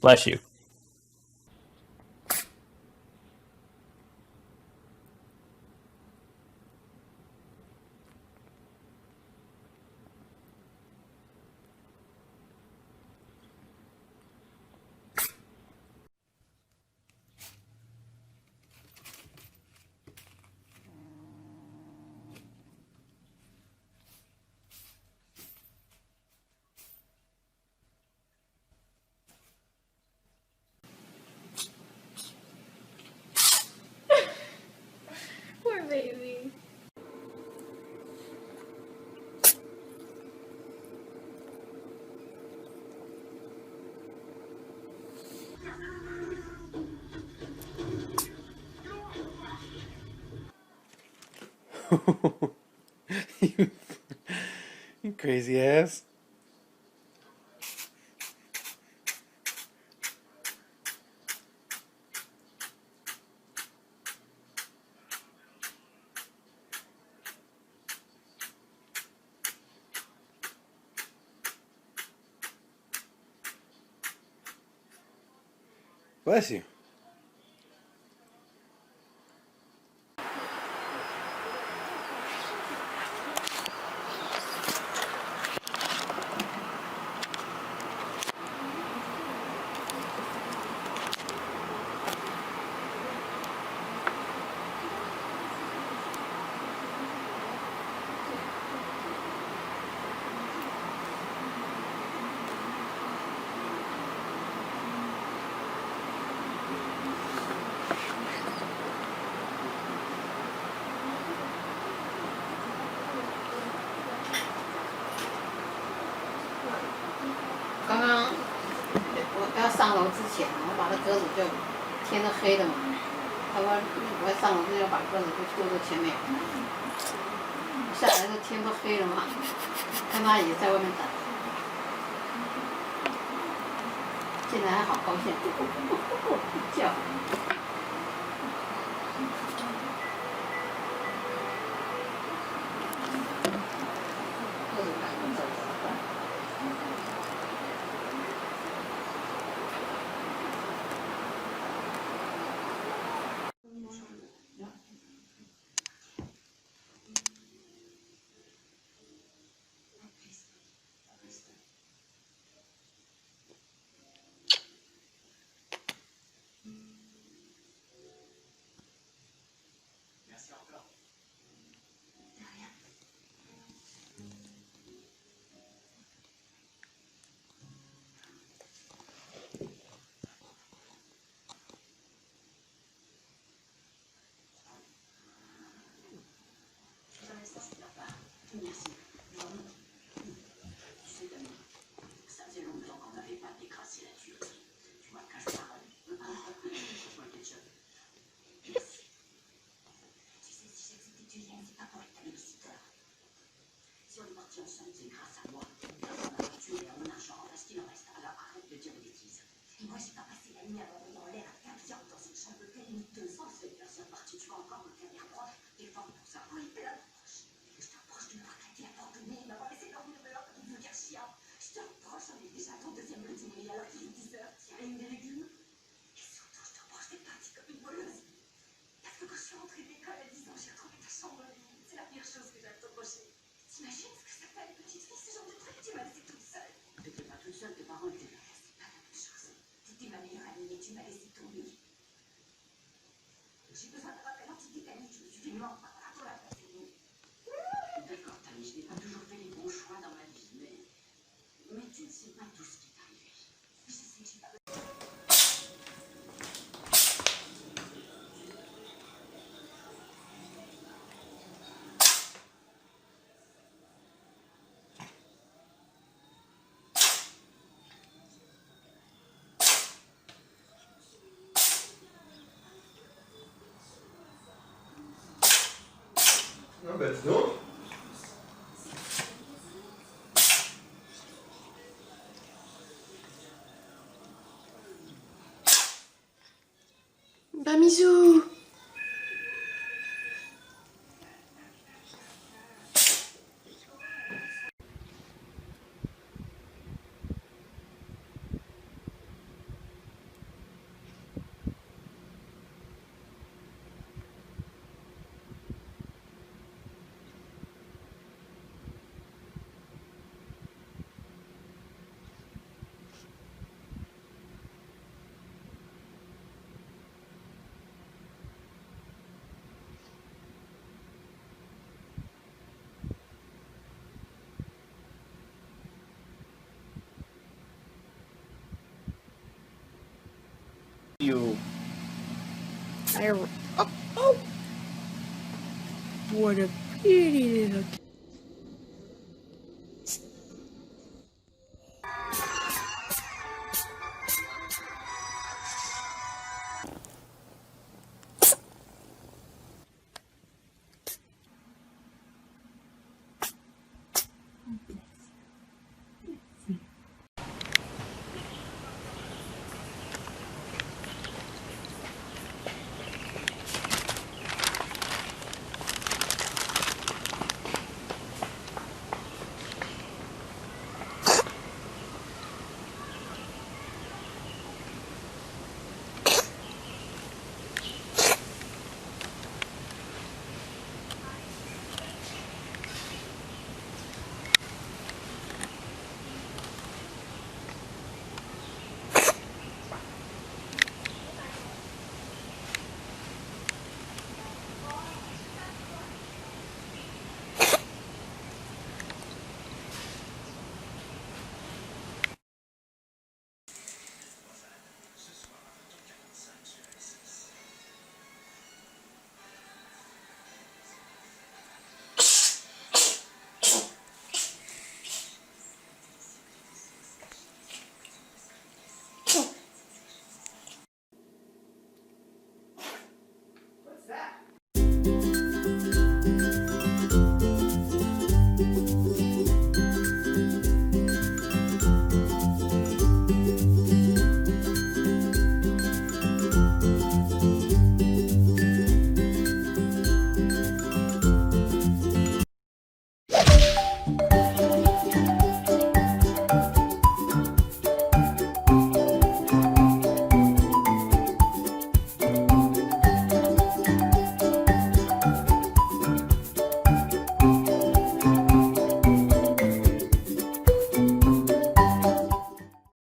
Bless you. Poor baby. You crazy ass. Bless you.刚刚我要上楼之前，我把那鸽子就天都黑的嘛。他说我要上楼之前把鸽子就丢在前面。下来的天都黑了嘛，看他也在外面等。进来还好高兴，叫。鸽子赶紧走。Ah bah dis donc. Bah Misou. You. Oh, oh. What a pretty little